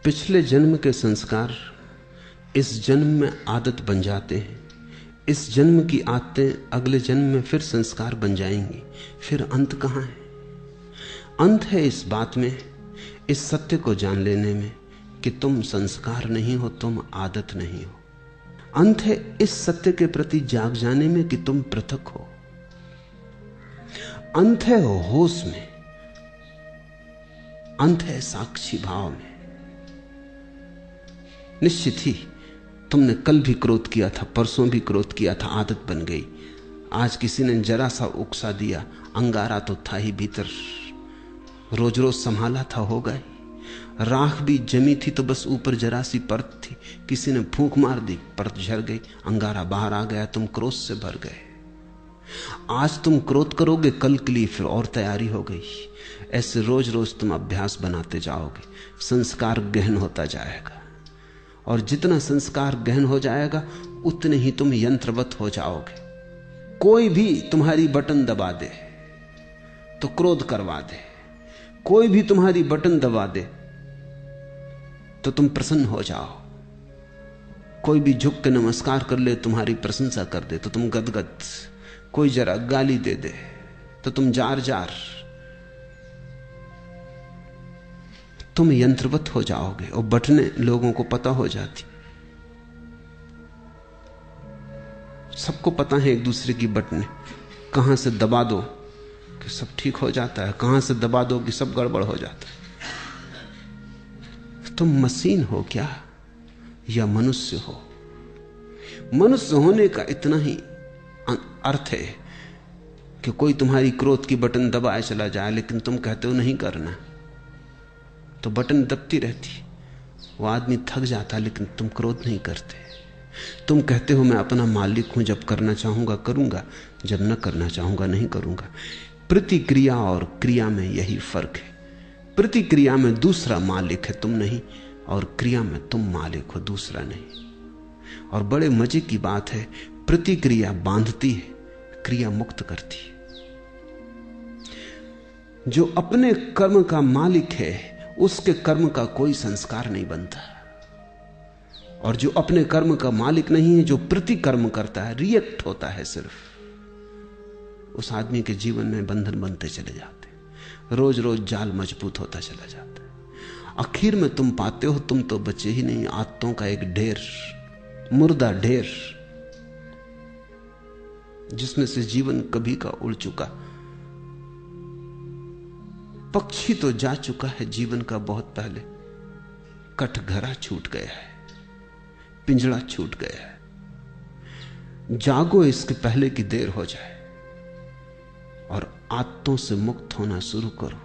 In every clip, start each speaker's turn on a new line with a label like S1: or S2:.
S1: पिछले जन्म के संस्कार इस जन्म में आदत बन जाते हैं। इस जन्म की आदतें अगले जन्म में फिर संस्कार बन जाएंगी। फिर अंत कहां है? अंत है इस बात में, इस सत्य को जान लेने में कि तुम संस्कार नहीं हो, तुम आदत नहीं हो। अंत है इस सत्य के प्रति जाग जाने में कि तुम पृथक हो। अंत है होश में, अंत है साक्षी भाव में। निश्चित ही तुमने कल भी क्रोध किया था, परसों भी क्रोध किया था, आदत बन गई। आज किसी ने जरा सा उकसा दिया, अंगारा तो था ही भीतर, रोज रोज संभाला था, हो गए। राख भी जमी थी तो बस ऊपर जरा सी परत थी, किसी ने फूंक मार दी, परत झड़ गई, अंगारा बाहर आ गया, तुम क्रोध से भर गए। आज तुम क्रोध करोगे, कल के लिए फिर और तैयारी हो गई। ऐसे रोज रोज तुम अभ्यास बनाते जाओगे, संस्कार गहन होता जाएगा। और जितना संस्कार गहन हो जाएगा उतने ही तुम यंत्रवत हो जाओगे। कोई भी तुम्हारी बटन दबा दे तो क्रोध करवा दे, कोई भी तुम्हारी बटन दबा दे तो तुम प्रसन्न हो जाओ। कोई भी झुक के नमस्कार कर ले, तुम्हारी प्रशंसा कर दे तो तुम गदगद। कोई जरा गाली दे दे तो तुम जार जार। तुम यंत्रवत हो जाओगे और बटने लोगों को पता हो जाती। सबको पता है एक दूसरे की बटने, कहां से दबा दो कि सब ठीक हो जाता है, कहां से दबा दो कि सब गड़बड़ हो जाता है। तुम मशीन हो क्या या मनुष्य हो? मनुष्य होने का इतना ही अर्थ है कि कोई तुम्हारी क्रोध की बटन दबाए चला जाए, लेकिन तुम कहते हो नहीं करना, तो बटन दबती रहती। वो आदमी थक जाता, लेकिन तुम क्रोध नहीं करते। तुम कहते हो मैं अपना मालिक हूं, जब करना चाहूंगा करूंगा, जब न करना चाहूंगा नहीं करूंगा। प्रतिक्रिया और क्रिया में यही फर्क है। प्रतिक्रिया में दूसरा मालिक है, तुम नहीं, और क्रिया में तुम मालिक हो, दूसरा नहीं। और बड़े मजे की बात है, प्रतिक्रिया बांधती है, क्रिया मुक्त करती है। जो अपने कर्म का मालिक है उसके कर्म का कोई संस्कार नहीं बनता, और जो अपने कर्म का मालिक नहीं है, जो प्रतिकर्म करता है, रिएक्ट होता है सिर्फ, उस आदमी के जीवन में बंधन बनते चले जाते, रोज रोज जाल मजबूत होता चला जाता है। आखिर में तुम पाते हो तुम तो बचे ही नहीं, आदतों का एक ढेर, मुर्दा ढेर, जिसमें से जीवन कभी का उड़ चुका। पक्षी तो जा चुका है जीवन का बहुत पहले, कटघरा छूट गया है, पिंजड़ा छूट गया है। जागो इसके पहले कि देर हो जाए, और आदतों से मुक्त होना शुरू करो।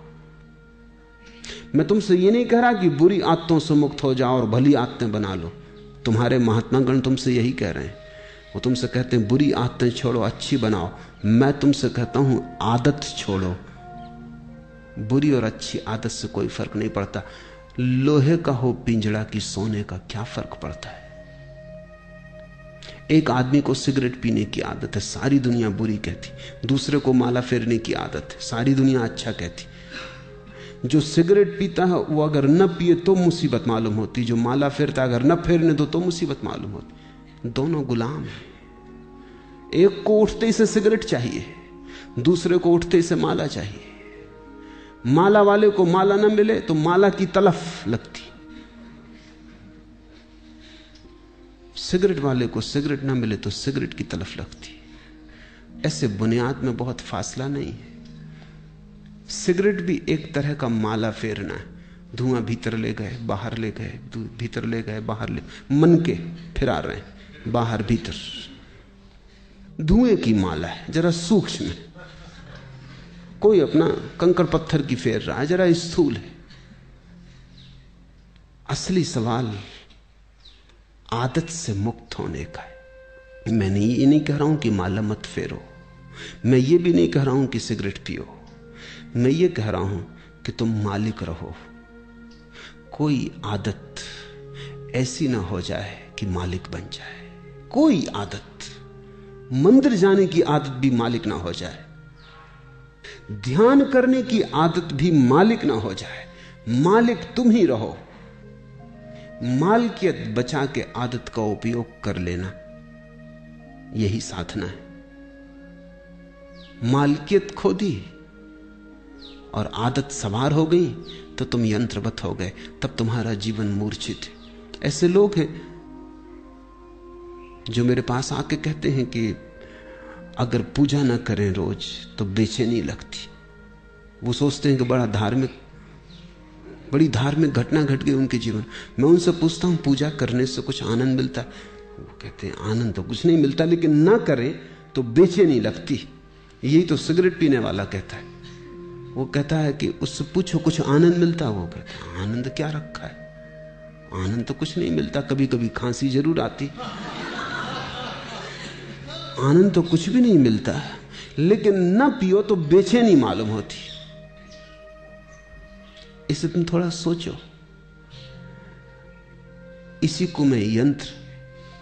S1: मैं तुमसे ये नहीं कह रहा कि बुरी आदतों से मुक्त हो जाओ और भली आदतें बना लो। तुम्हारे महात्मागण तुमसे यही कह रहे हैं। वो तुमसे कहते हैं बुरी आदतें छोड़ो, अच्छी बनाओ। मैं तुमसे कहता हूं आदत छोड़ो। बुरी और अच्छी आदत से कोई फर्क नहीं पड़ता। लोहे का हो पिंजड़ा की सोने का, क्या फर्क पड़ता है? एक आदमी को सिगरेट पीने की आदत है, सारी दुनिया बुरी कहती। दूसरे को माला फेरने की आदत है, सारी दुनिया अच्छा कहती। जो सिगरेट पीता है वो अगर न पिए तो मुसीबत मालूम होती, जो माला फेरता अगर न फेरने दो तो मुसीबत मालूम होती। दोनों गुलाम हैं। एक को उठते ही से सिगरेट चाहिए, दूसरे को उठते ही से माला चाहिए। माला वाले को माला न मिले तो माला की तलफ लगती, सिगरेट वाले को सिगरेट न मिले तो सिगरेट की तलफ लगती। ऐसे बुनियाद में बहुत फासला नहीं है। सिगरेट भी एक तरह का माला फेरना है। धुआं भीतर ले गए, बाहर ले गए, भीतर ले गए, बाहर ले, मन के फिरा रहे हैं, बाहर भीतर। धुएं की माला है, जरा सूक्ष्म है। कोई अपना कंकड़ पत्थर की फेर रहा है, जरा स्थूल है। असली सवाल आदत से मुक्त होने का है। मैं ये नहीं कह रहा हूं कि माला मत फेरो, मैं ये भी नहीं कह रहा हूं कि सिगरेट पियो। मैं ये कह रहा हूं कि तुम मालिक रहो। कोई आदत ऐसी ना हो जाए कि मालिक बन जाए। कोई आदत, मंदिर जाने की आदत भी मालिक ना हो जाए, ध्यान करने की आदत भी मालिक ना हो जाए। मालिक तुम ही रहो। मालकियत बचा के आदत का उपयोग कर लेना, यही साधना है। मालकियत खो दी और आदत सवार हो गई तो तुम यंत्रवत हो गए, तब तुम्हारा जीवन मूर्छित है। ऐसे लोग हैं जो मेरे पास आके कहते हैं कि अगर पूजा ना करें रोज तो बेचैनी लगती। वो सोचते हैं कि बड़ी धार्मिक घटना घट गई उनके जीवन। मैं उनसे पूछता हूं पूजा करने से कुछ आनंद मिलता है? वो कहते हैं आनंद तो कुछ नहीं मिलता, लेकिन ना करें तो बेचैनी लगती। यही तो सिगरेट पीने वाला कहता है। वो कहता है कि उससे पूछो कुछ आनंद मिलता है? वो कहता है आनंद क्या रखा है, आनंद तो कुछ नहीं मिलता, कभी कभी खांसी जरूर आती, आनंद तो कुछ भी नहीं मिलता। लेकिन ना पियो तो बेचैनी मालूम होती। इसे तुम थोड़ा सोचो। इसी को मैं यंत्र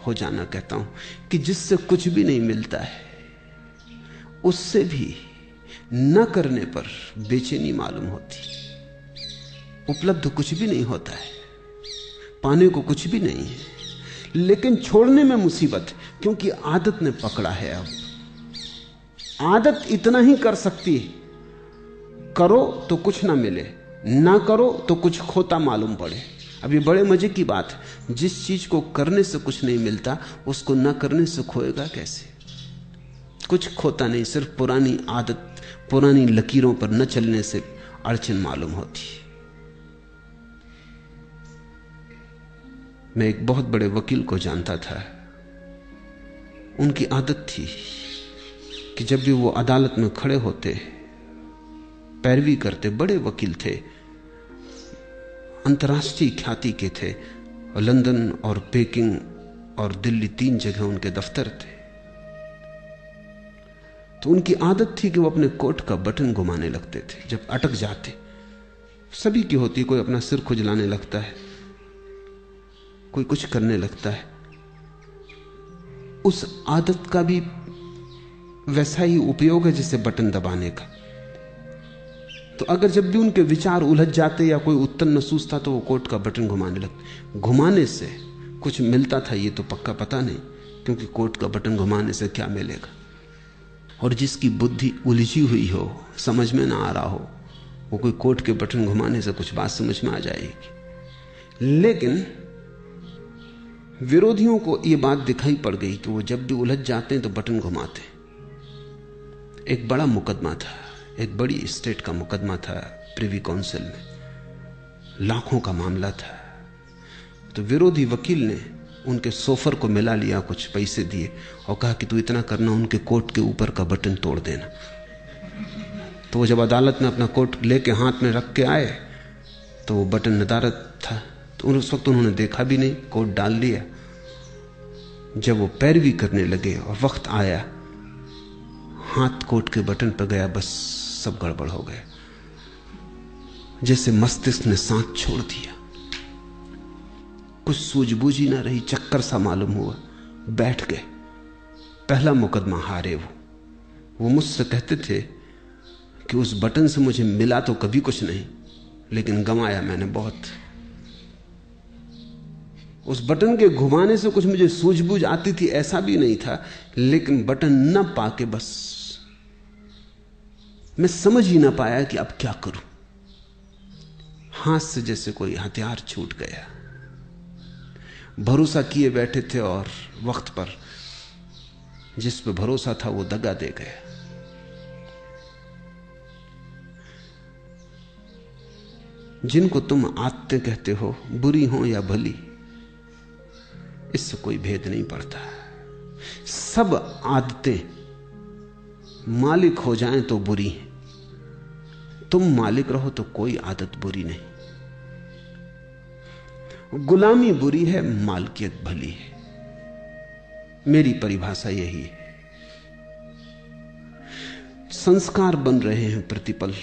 S1: हो जाना कहता हूं कि जिससे कुछ भी नहीं मिलता है, उससे भी न करने पर बेचैनी मालूम होती। उपलब्ध कुछ भी नहीं होता है, पाने को कुछ भी नहीं है, लेकिन छोड़ने में मुसीबत है, क्योंकि आदत ने पकड़ा है। अब आदत इतना ही कर सकती है, करो तो कुछ ना मिले, ना करो तो कुछ खोता मालूम पड़े। अब ये बड़े मजे की बात है, जिस चीज को करने से कुछ नहीं मिलता उसको ना करने से खोएगा कैसे? कुछ खोता नहीं, सिर्फ पुरानी आदत, पुरानी लकीरों पर न चलने से अड़चन मालूम होती। मैं एक बहुत बड़े वकील को जानता था। उनकी आदत थी कि जब भी वो अदालत में खड़े होते, पैरवी करते, बड़े वकील थे, अंतर्राष्ट्रीय ख्याति के थे, और लंदन और पेकिंग और दिल्ली 3 जगह उनके दफ्तर थे। तो उनकी आदत थी कि वो अपने कोट का बटन घुमाने लगते थे जब अटक जाते। सभी की होती, कोई अपना सिर खुजलाने लगता है, कोई कुछ करने लगता है। उस आदत का भी वैसा ही उपयोग है जैसे बटन दबाने का। तो अगर जब भी उनके विचार उलझ जाते या कोई उत्तर न सूझता तो वो कोट का बटन घुमाने लगते। घुमाने से कुछ मिलता था ये तो पक्का पता नहीं, क्योंकि कोट का बटन घुमाने से क्या मिलेगा। और जिसकी बुद्धि उलझी हुई हो, समझ में ना आ रहा हो, वो कोई कोट के बटन घुमाने से कुछ बात समझ में आ जाएगी। लेकिन विरोधियों को यह बात दिखाई पड़ गई कि वो जब भी उलझ जाते हैं तो बटन घुमाते। एक बड़ा मुकदमा था, एक बड़ी स्टेट का मुकदमा था प्रिवी काउंसिल में, लाखों का मामला था। तो विरोधी वकील ने उनके सोफर को मिला लिया, कुछ पैसे दिए और कहा कि तू इतना करना, उनके कोट के ऊपर का बटन तोड़ देना। तो वो जब अदालत में अपना कोट लेके हाथ में रख के आए तो वो बटन नदारद था। तो उस वक्त उन्होंने देखा भी नहीं, कोट डाल लिया। जब वो पैरवी करने लगे और वक्त आया, हाथ कोट के बटन पर गया, बस सब गड़बड़ हो गया। जैसे मस्तिष्क ने सांस छोड़ दिया, कुछ सूझबूझ ही ना रही, चक्कर सा मालूम हुआ, बैठ गए। पहला मुकदमा हारे वो मुझसे कहते थे कि उस बटन से मुझे मिला तो कभी कुछ नहीं, लेकिन गंवाया मैंने बहुत। उस बटन के घुमाने से कुछ मुझे सूझबूझ आती थी ऐसा भी नहीं था, लेकिन बटन न पाके बस मैं समझ ही ना पाया कि अब क्या करूं। हाथ से जैसे कोई हथियार छूट गया। भरोसा किए बैठे थे और वक्त पर जिस पे भरोसा था वो दगा दे गया। जिनको तुम आदतें कहते हो, बुरी हो या भली, इससे कोई भेद नहीं पड़ता। सब आदतें मालिक हो जाएं तो बुरी हैं, तुम मालिक रहो तो कोई आदत बुरी नहीं। गुलामी बुरी है, मालकियत भली है। मेरी परिभाषा यही है। संस्कार बन रहे हैं प्रतिपल,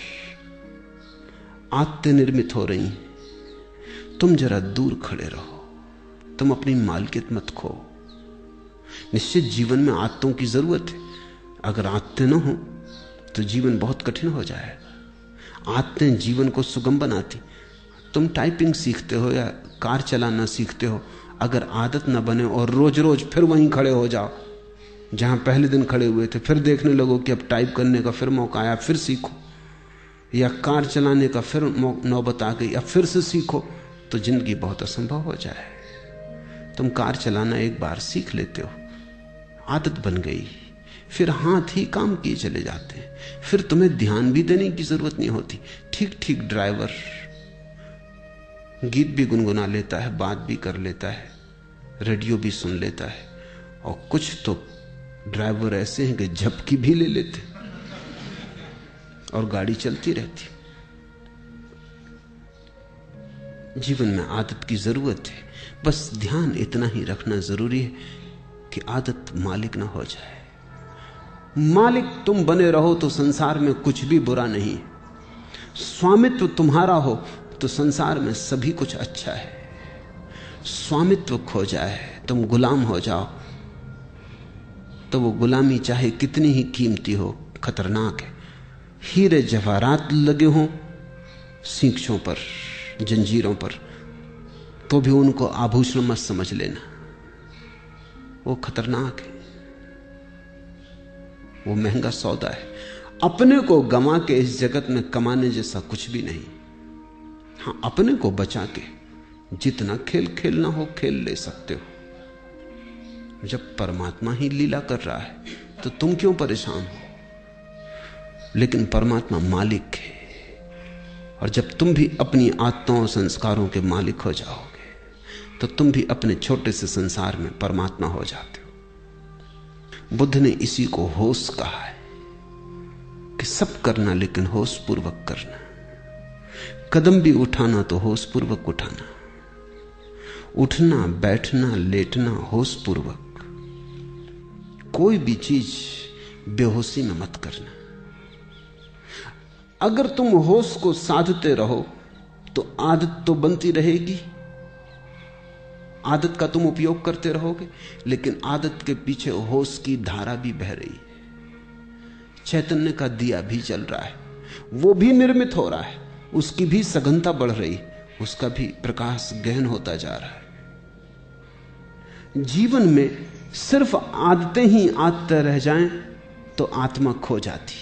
S1: आदतें निर्मित हो रही हैं। तुम जरा दूर खड़े रहो, तुम अपनी मालकियत मत खो। निश्चित जीवन में आदतों की जरूरत है। अगर आदतें न हो तो जीवन बहुत कठिन हो जाएगा। आदतें जीवन को सुगम बनाती। तुम टाइपिंग सीखते हो या कार चलाना सीखते हो, अगर आदत ना बने और रोज रोज फिर वहीं खड़े हो जाओ जहां पहले दिन खड़े हुए थे, फिर देखने लगो कि अब टाइप करने का फिर मौका आया, फिर सीखो, या कार चलाने का फिर नौबत आ गई, अब फिर से सीखो, तो जिंदगी बहुत असंभव हो जाए। तुम कार चलाना एक बार सीख लेते हो, आदत बन गई, फिर हाथ ही काम किए चले जाते हैं, फिर तुम्हें ध्यान भी देने की जरूरत नहीं होती। ठीक ठीक ड्राइवर गीत भी गुनगुना लेता है, बात भी कर लेता है, रेडियो भी सुन लेता है, और कुछ तो ड्राइवर ऐसे हैं कि झपकी भी ले लेते और गाड़ी चलती रहती। जीवन में आदत की जरूरत है, बस ध्यान इतना ही रखना जरूरी है कि आदत मालिक ना हो जाए। मालिक तुम बने रहो तो संसार में कुछ भी बुरा नहीं, स्वामित्व तुम्हारा हो तो संसार में सभी कुछ अच्छा है। स्वामित्व खो जाए, तुम गुलाम हो जाओ, तो वो गुलामी चाहे कितनी ही कीमती हो खतरनाक है। हीरे जवाहरात लगे हों सींखों पर, जंजीरों पर, तो भी उनको आभूषण मत समझ लेना, वो खतरनाक है, वो महंगा सौदा है। अपने को गंवा के इस जगत में कमाने जैसा कुछ भी नहीं। हाँ, अपने को बचा के जितना खेल खेलना हो खेल ले सकते हो। जब परमात्मा ही लीला कर रहा है तो तुम क्यों परेशान हो? लेकिन परमात्मा मालिक है, और जब तुम भी अपनी आत्माओं और संस्कारों के मालिक हो जाओगे तो तुम भी अपने छोटे से संसार में परमात्मा हो जाते हो। बुद्ध ने इसी को होश कहा है कि सब करना लेकिन होश पूर्वक करना। कदम भी उठाना तो होश पूर्वक उठाना, उठना बैठना लेटना होश पूर्वक। कोई भी चीज बेहोशी में मत करना। अगर तुम होश को साधते रहो तो आदत तो बनती रहेगी, आदत का तुम उपयोग करते रहोगे, लेकिन आदत के पीछे होश की धारा भी बह रही है। चैतन्य का दिया भी जल रहा है, वो भी निर्मित हो रहा है, उसकी भी सघनता बढ़ रही, उसका भी प्रकाश गहन होता जा रहा है। जीवन में सिर्फ आदतें ही आदतें रह जाएं तो आत्मा खो जाती।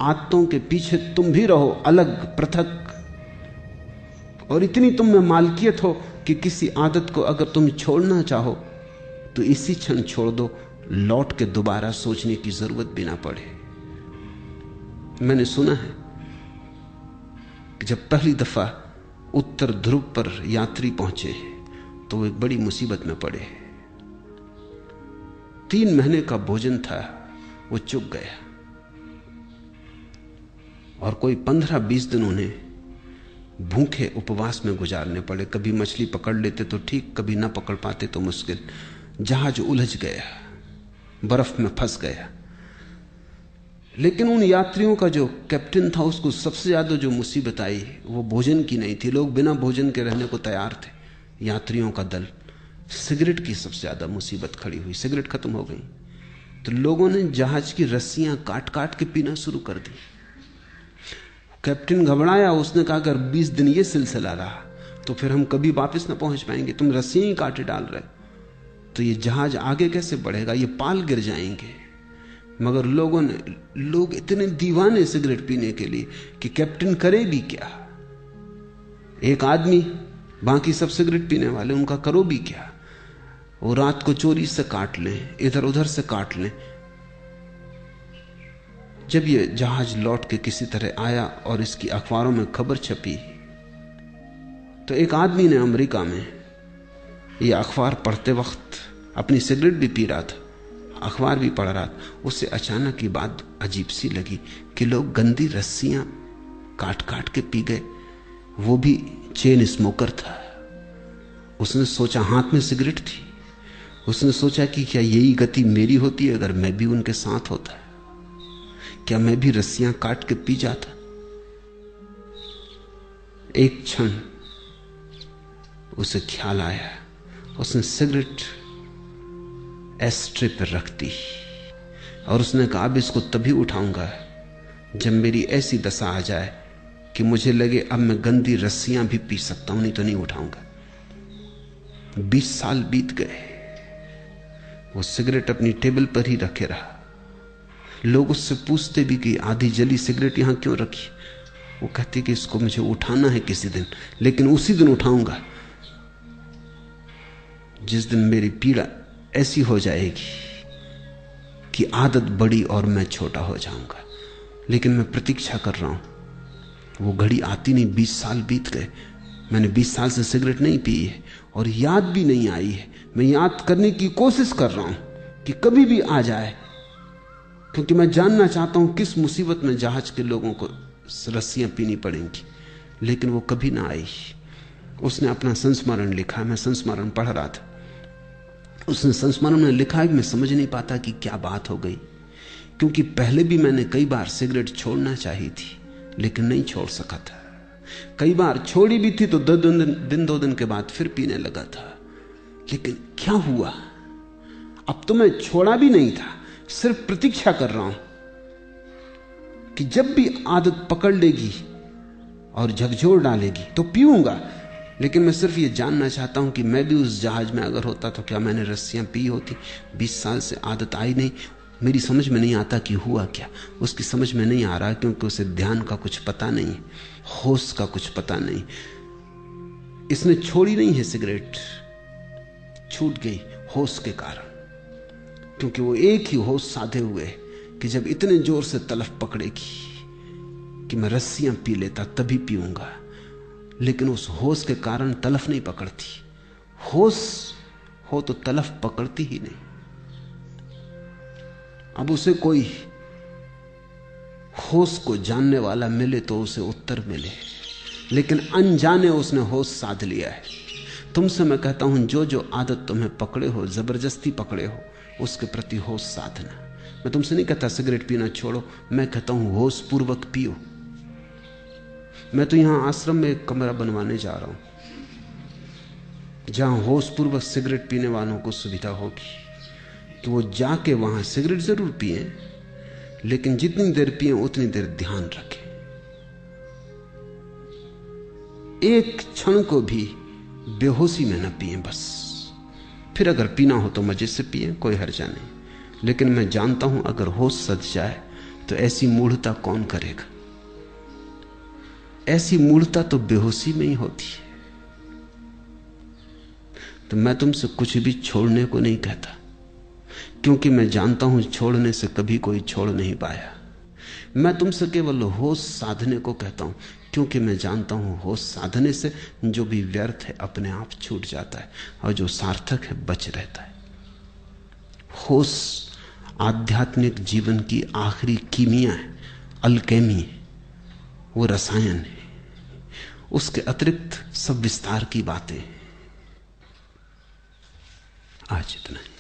S1: आदतों के पीछे तुम भी रहो अलग पृथक, और इतनी तुम में मालकियत हो कि किसी आदत को अगर तुम छोड़ना चाहो तो इसी क्षण छोड़ दो, लौट के दोबारा सोचने की जरूरत भी ना पड़े। मैंने सुना है कि जब पहली दफा उत्तर ध्रुव पर यात्री पहुंचे तो वो एक बड़ी मुसीबत में पड़े। 3 महीने का भोजन था, वो चुक गया, और कोई 15-20 दिन उन्हें भूखे उपवास में गुजारने पड़े। कभी मछली पकड़ लेते तो ठीक, कभी ना पकड़ पाते तो मुश्किल। जहाज उलझ गया, बर्फ में फंस गया। लेकिन उन यात्रियों का जो कैप्टन था, उसको सबसे ज्यादा जो मुसीबत आई वो भोजन की नहीं थी। लोग बिना भोजन के रहने को तैयार थे, यात्रियों का दल। सिगरेट की सबसे ज्यादा मुसीबत खड़ी हुई। सिगरेट खत्म हो गई तो लोगों ने जहाज की रस्सियां काट काट के पीना शुरू कर दी। कैप्टन घबराया, उसने कहा अगर 20 दिन ये सिलसिला रहा तो फिर हम कभी वापस ना पहुंच पाएंगे। तुम रस्सियां ही काटे डाल रहे तो ये जहाज आगे कैसे बढ़ेगा, ये पाल गिर जाएंगे। मगर लोग इतने दीवाने सिगरेट पीने के लिए कि कैप्टन करे भी क्या। एक आदमी, बाकी सब सिगरेट पीने वाले, उनका करो भी क्या। वो रात को चोरी से काट लें, इधर उधर से काट लें। जब ये जहाज लौट के किसी तरह आया और इसकी अखबारों में खबर छपी तो एक आदमी ने अमेरिका में ये अखबार पढ़ते वक्त अपनी सिगरेट भी पी रहा था, अखबार भी पढ़ रहा था। उसे अचानक ये बात अजीब सी लगी कि लोग गंदी रस्सियां काट काट के पी गए। वो भी चेन स्मोकर था। उसने सोचा, हाथ में सिगरेट थी, उसने सोचा कि क्या यही गति मेरी होती है अगर मैं भी उनके साथ होता? क्या मैं भी रस्सियां काट के पी जाता? एक क्षण उसे ख्याल आया, उसने सिगरेट एस्ट्रे पर रख दी और उसने कहा अब इसको तभी उठाऊंगा जब मेरी ऐसी दशा आ जाए कि मुझे लगे अब मैं गंदी रस्सियां भी पी सकता हूं, नहीं तो नहीं उठाऊंगा। 20 साल बीत गए, वो सिगरेट अपनी टेबल पर ही रखे रहा। लोग उससे पूछते भी कि आधी जली सिगरेट यहां क्यों रखी। वो कहती कि इसको मुझे उठाना है किसी दिन, लेकिन उसी दिन उठाऊंगा जिस दिन मेरी पीड़ा ऐसी हो जाएगी कि आदत बड़ी और मैं छोटा हो जाऊंगा। लेकिन मैं प्रतीक्षा कर रहा हूं, वो घड़ी आती नहीं। 20 साल बीत गए, मैंने 20 साल से सिगरेट नहीं पी है और याद भी नहीं आई है। मैं याद करने की कोशिश कर रहा हूं कि कभी भी आ जाए, क्योंकि मैं जानना चाहता हूं किस मुसीबत में जहाज के लोगों को रस्सियां पीनी पड़ेंगी। लेकिन वो कभी ना आई। उसने अपना संस्मरण लिखा, मैं संस्मरण पढ़ रहा था। उसने संस्मरण में लिखा है कि मैं समझ नहीं पाता कि क्या बात हो गई, क्योंकि पहले भी मैंने कई बार सिगरेट छोड़ना चाही थी लेकिन नहीं छोड़ सका था। कई बार छोड़ी भी थी तो 2 दिन के बाद फिर पीने लगा था। लेकिन क्या हुआ? अब तो मैं छोड़ा भी नहीं था, सिर्फ प्रतीक्षा कर रहा हूं कि जब भी आदत पकड़ लेगी और झकझोर डालेगी तो पीऊंगा। लेकिन मैं सिर्फ ये जानना चाहता हूं कि मैं भी उस जहाज में अगर होता तो क्या मैंने रस्सियां पी होती? 20 साल से आदत आई नहीं। मेरी समझ में नहीं आता कि हुआ क्या। उसकी समझ में नहीं आ रहा क्योंकि उसे ध्यान का कुछ पता नहीं, होश का कुछ पता नहीं। इसने छोड़ी नहीं है सिगरेट, छूट गई होश के कारण, क्योंकि वो एक ही होश साधे हुए है कि जब इतने जोर से तलफ पकड़ेगी कि मैं रस्सियां पी लेता तभी पीऊंगा। लेकिन उस होश के कारण तलफ नहीं पकड़ती। होश हो तो तलफ पकड़ती ही नहीं। अब उसे कोई होश को जानने वाला मिले तो उसे उत्तर मिले, लेकिन अनजाने उसने होश साध लिया है। तुमसे मैं कहता हूं, जो जो आदत तुम्हें पकड़े हो, जबरदस्ती पकड़े हो, उसके प्रति होश साधना। मैं तुमसे नहीं कहता सिगरेट पीना छोड़ो, मैं कहता हूं होश पूर्वक पियो। मैं तो यहां आश्रम में एक कमरा बनवाने जा रहा हूं जहां होश पूर्वक सिगरेट पीने वालों को सुविधा होगी कि वो जाके वहां सिगरेट जरूर पिए, लेकिन जितनी देर पिए उतनी देर ध्यान रखें। एक क्षण को भी बेहोशी में न पिए बस। फिर अगर पीना हो तो मजे से पिए, कोई हर्जा नहीं। लेकिन मैं जानता हूं अगर होश सज जाए तो ऐसी मूढ़ता कौन करेगा। ऐसी मूढ़ता तो बेहोशी में ही होती है। तो मैं तुमसे कुछ भी छोड़ने को नहीं कहता, क्योंकि मैं जानता हूं छोड़ने से कभी कोई छोड़ नहीं पाया। मैं तुमसे केवल होश साधने को कहता हूं, क्योंकि मैं जानता हूं होश साधने से जो भी व्यर्थ है अपने आप छूट जाता है और जो सार्थक है बच रहता है। होश आध्यात्मिक जीवन की आखिरी कीमिया है, अल्केमी है, वो रसायन है। उसके अतिरिक्त सब विस्तार की बातें हैं। आज इतना ही।